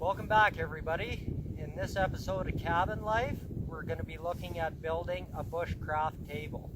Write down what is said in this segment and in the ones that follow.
Welcome back, everybody. In this episode of Cabin Life, we're going to be looking at building a bushcraft table.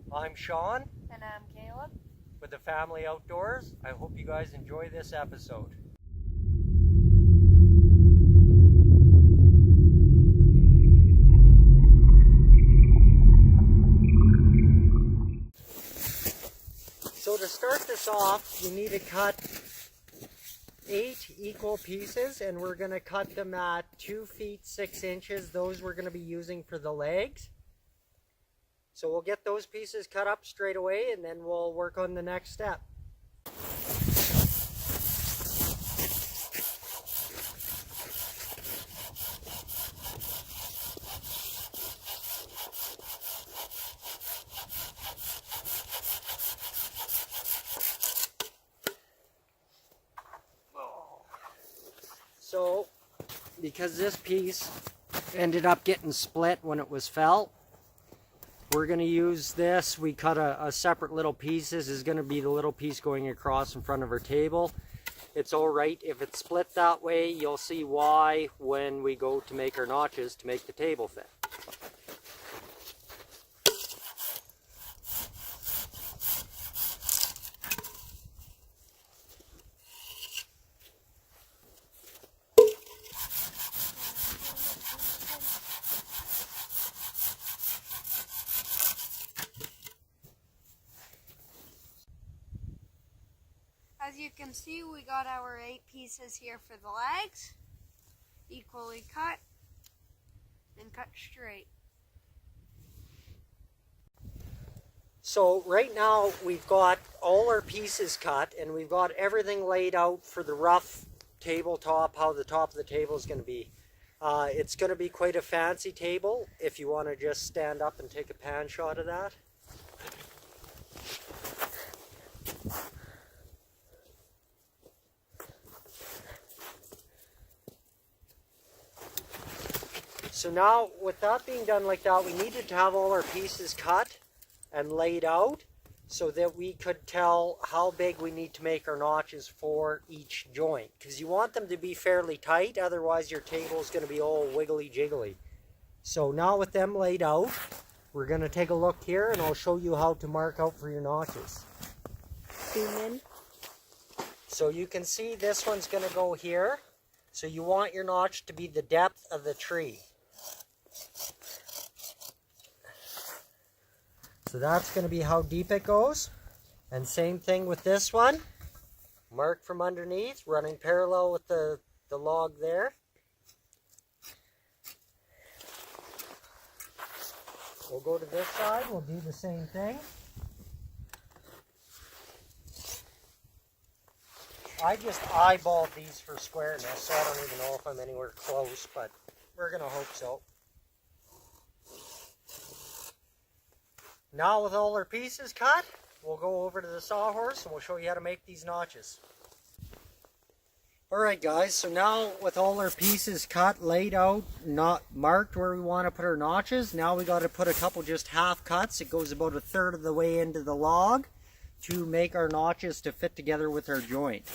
I'm Sean. And I'm Caleb. With the Family Outdoors. I hope you guys enjoy this episode. So to start this off, you need to cut 8 equal pieces, and we're going to cut them at 2 feet 6 inches. Those we're going to be using for the legs. So we'll get those pieces cut up straight away, and then we'll work on the next step. So, because this piece ended up getting split when it was felt, we're going to use this. We cut a separate little piece. This is going to be the little piece going across in front of our table. It's alright if it's split that way. You'll see why when we go to make our notches to make the table fit. As you can see, we got our 8 pieces here for the legs, equally cut and cut straight. So right now we've got all our pieces cut, and we've got everything laid out for the rough tabletop, how the top of the table is going to be. It's going to be quite a fancy table if you want to just stand up and take a pan shot of that. So now, with that being done like that, we needed to have all our pieces cut and laid out so that we could tell how big we need to make our notches for each joint. Because you want them to be fairly tight, otherwise your table is going to be all wiggly jiggly. So now with them laid out, we're going to take a look here and I'll show you how to mark out for your notches. Zoom in. So you can see this one's going to go here. So you want your notch to be the depth of the tree. So that's going to be how deep it goes. And same thing with this one. Mark from underneath, running parallel with the log there. We'll go to this side, we'll do the same thing. I just eyeballed these for squareness, so I don't even know if I'm anywhere close, but we're going to hope so. Now with all our pieces cut, we'll go over to the sawhorse and we'll show you how to make these notches. Alright guys, so now with all our pieces cut, laid out, not marked where we want to put our notches, now we got to put a couple just half cuts. It goes about 1/3 of the way into the log to make our notches to fit together with our joint.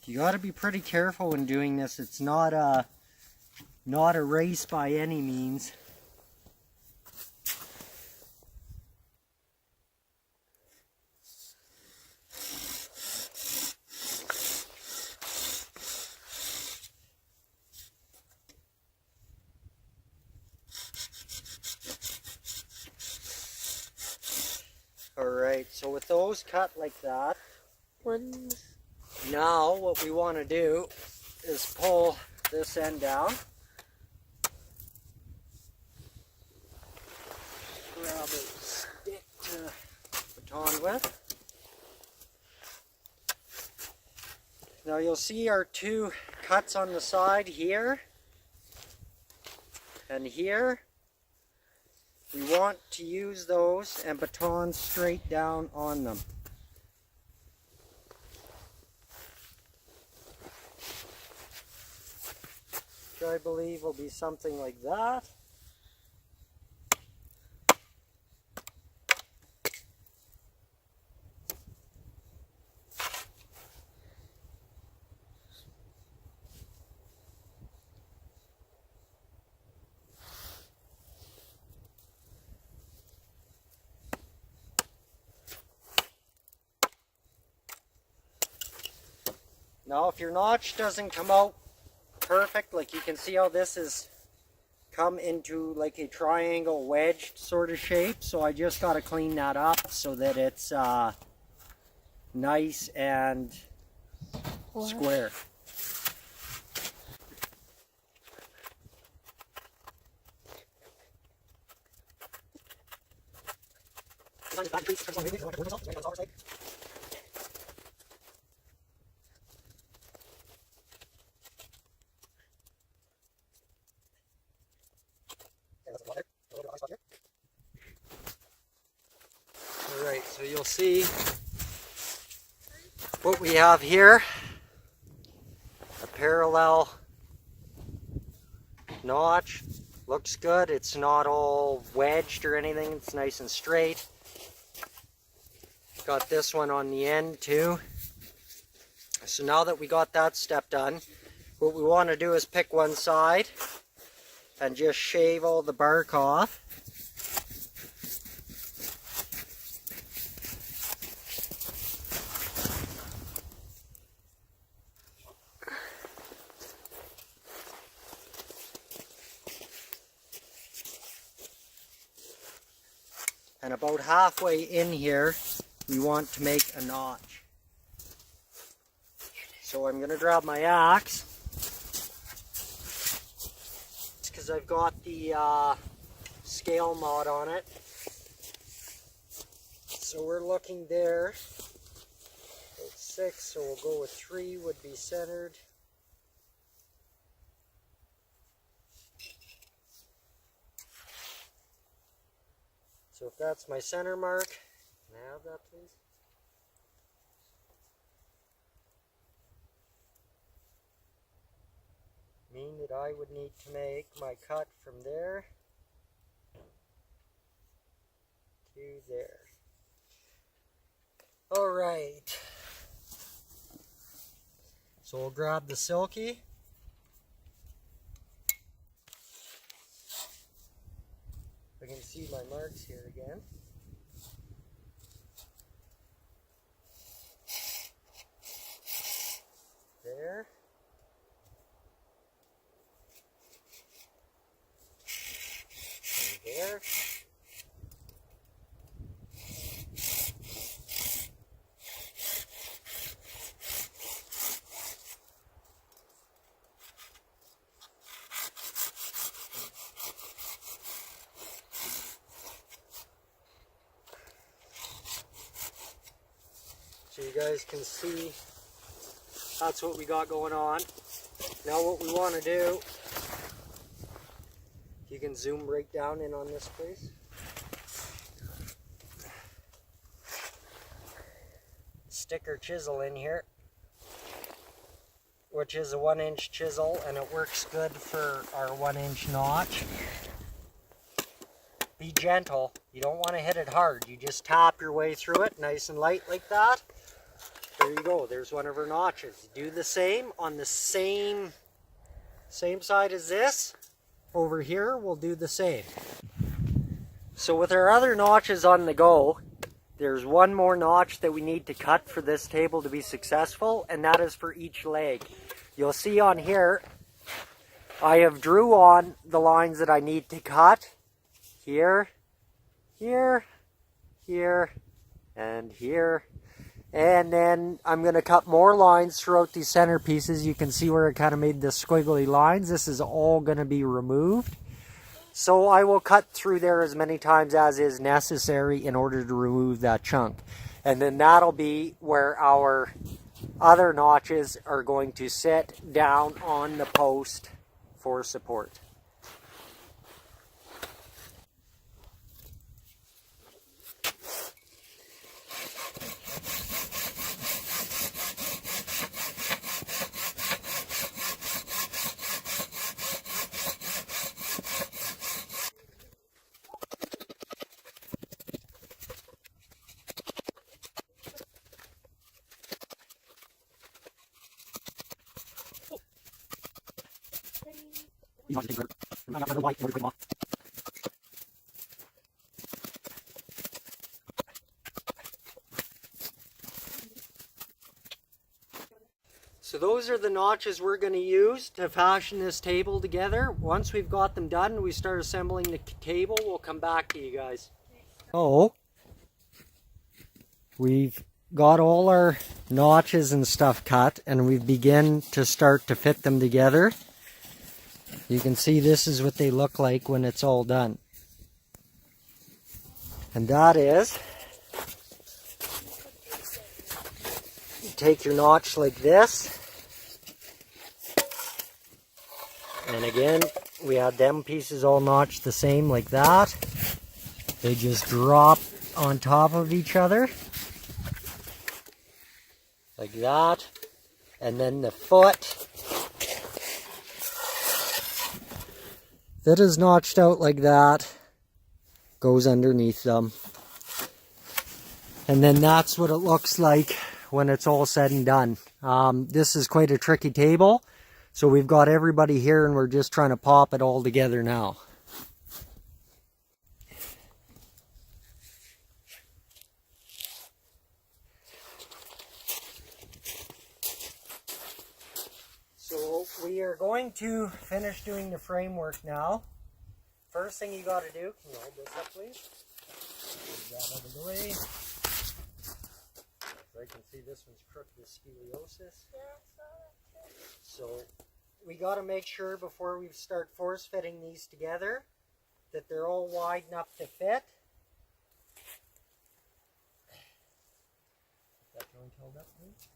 You got to be pretty careful when doing this. It's not a race by any means. Alright, so with those cut like that, now what we want to do is pull this end down. Grab a stick to baton with. Now you'll see our 2 cuts on the side here and here. We want to use those and baton straight down on them. which I believe will be something like that. Now if your notch doesn't come out perfect, like you can see how this is come into like a triangle wedged sort of shape, so I just got to clean that up so that it's nice and square. Alright, so you'll see what we have here. A parallel notch. Looks good. It's not all wedged or anything. It's nice and straight. Got this one on the end too. So now that we got that step done, what we want to do is pick one side and just shave all the bark off. And about halfway in here, we want to make a notch. So I'm going to grab my axe, because I've got the scale mod on it. So we're looking there at 6, so we'll go with 3 would be centered. So if that's my center mark, can I have that please? Mean that I would need to make my cut from there to there. Alright. So we'll grab the silky. I can see my marks here again. There. And there. So you guys can see that's what we got going on. Now what we want to do, you can zoom right down in on this please. Stick our chisel in here, which is a 1-inch chisel, and it works good for our 1-inch notch. Be gentle. You don't want to hit it hard. You just tap your way through it nice and light like that. There you go. There's one of our notches. Do the same on the same side as this. Over here, we'll do the same. So with our other notches on the go, there's one more notch that we need to cut for this table to be successful, and that is for each leg. You'll see on here, I have drew on the lines that I need to cut. Here, here, here, and here. And then I'm going to cut more lines throughout these center pieces. You can see where I kind of made the squiggly lines. This is all going to be removed. So I will cut through there as many times as is necessary in order to remove that chunk. And then that'll be where our other notches are going to sit down on the post for support. So those are the notches we're going to use to fashion this table together. Once we've got them done, we start assembling the table, we'll come back to you guys. So, we've got all our notches and stuff cut, and we begin to start to fit them together. You can see this is what they look like when it's all done. And that is, you take your notch like this. And again, we had them pieces all notched the same like that. They just drop on top of each other. Like that. And then the foot that is notched out like that goes underneath them. And then that's what it looks like when it's all said and done. This is quite a tricky table. So we've got everybody here and we're just trying to pop it all together now. So we are going to finish doing the framework now. First thing you got to do, can you hold this up please? Get that out of the way. So I can see this one's crooked with scoliosis. So we got to make sure before we start force fitting these together that they're all wide enough to fit. That joint held up, please.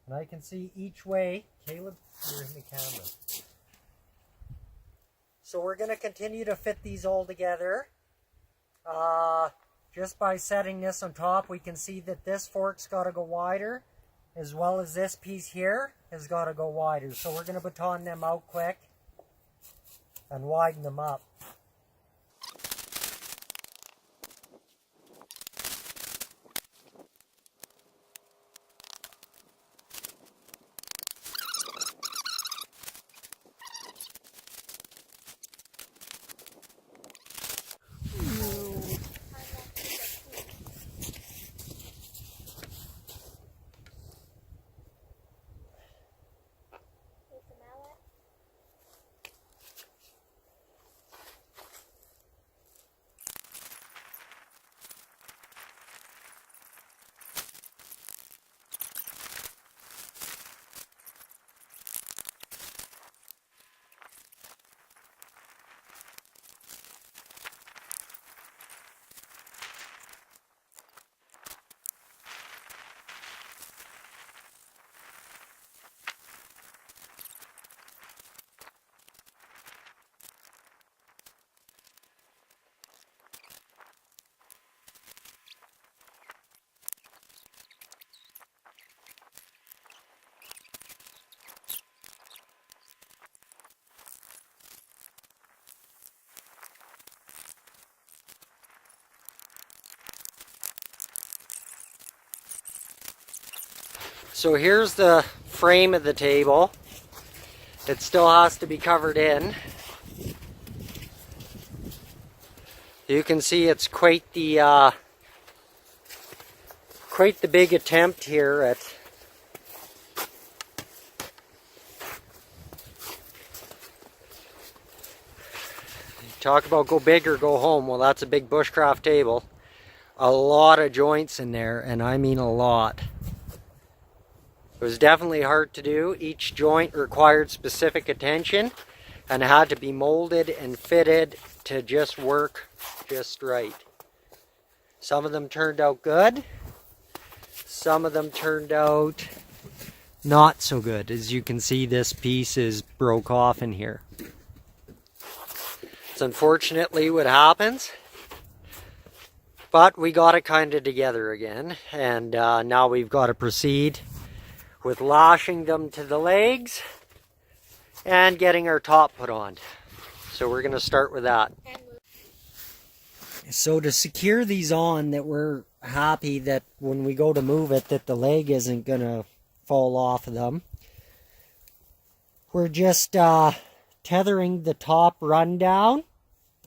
And I can see each way. Caleb, you're in the camera. So we're going to continue to fit these all together. Just by setting this on top, we can see that this fork's got to go wider, as well as this piece here has got to go wider. So we're going to baton them out quick and widen them up. So here's the frame of the table. It still has to be covered in. You can see it's quite the big attempt here at talk about go big or go home. Well, that's a big bushcraft table. A lot of joints in there, and I mean a lot. It was definitely hard to do. Each joint required specific attention and had to be molded and fitted to just work just right. Some of them turned out good. Some of them turned out not so good. As you can see, this piece is broke off in here. It's unfortunately what happens. But we got it kind of together again. And now we've got to proceed with lashing them to the legs and getting our top put on. So we're going to start with that. So to secure these on, that we're happy that when we go to move it that the leg isn't going to fall off of them, we're just tethering the top rundown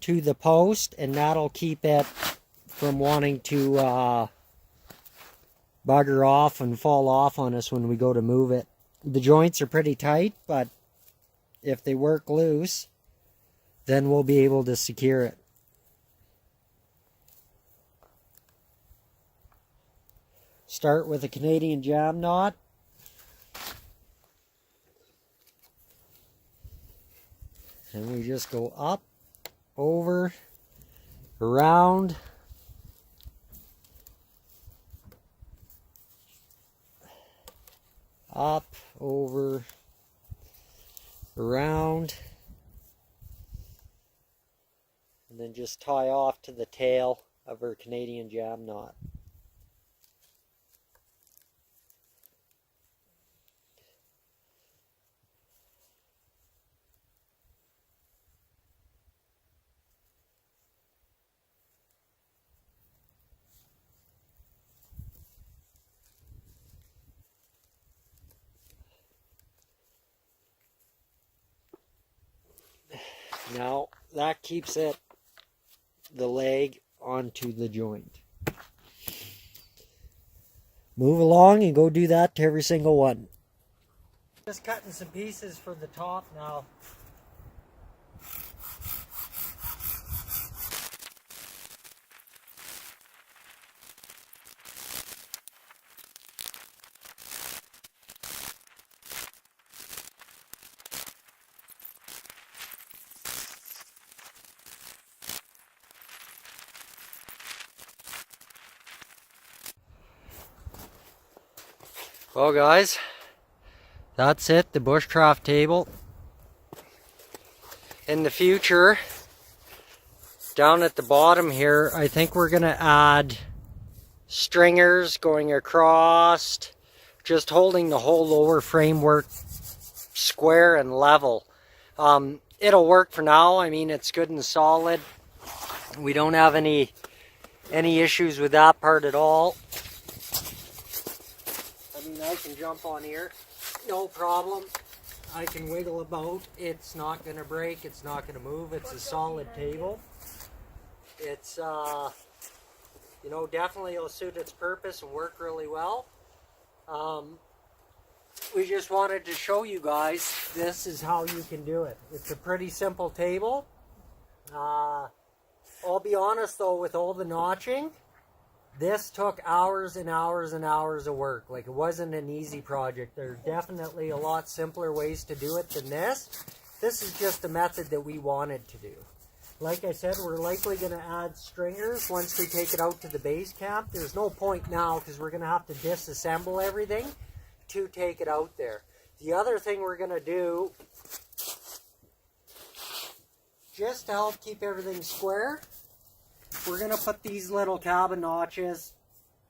to the post, and that'll keep it from wanting to bugger off and fall off on us when we go to move it. The joints are pretty tight, but if they work loose, then we'll be able to secure it. Start with a Canadian jam knot. And we just go up, over, around, up, over, around, and then just tie off to the tail of our Canadian jam knot. Now that keeps the leg onto the joint. Move along and go do that to every single one. Just cutting some pieces for the top now. Well guys, that's it, the Bushcraft table. In the future, down at the bottom here, I think we're going to add stringers going across, just holding the whole lower framework square and level. It'll work for now. I mean, it's good and solid. We don't have any issues with that part at all. I mean, I can jump on here, no problem. I can wiggle about. It's not going to break. It's not going to move. It's a solid table. It's, you know, definitely it'll suit its purpose and work really well. We just wanted to show you guys this is how you can do it. It's a pretty simple table. I'll be honest though, with all the notching, this took hours and hours and hours of work. Like, it wasn't an easy project. There's definitely a lot simpler ways to do it than this. This is just a method that we wanted to do. Like I said, we're likely going to add stringers once we take it out to the base camp. There's no point now because we're going to have to disassemble everything to take it out there. The other thing we're going to do, just to help keep everything square, we're going to put these little cabin notches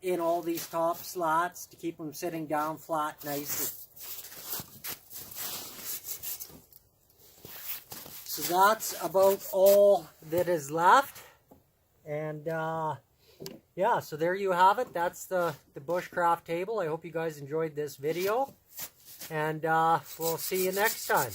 in all these top slats to keep them sitting down flat nicely. So that's about all that is left. And yeah, so there you have it. That's the Bushcraft table. I hope you guys enjoyed this video. And we'll see you next time.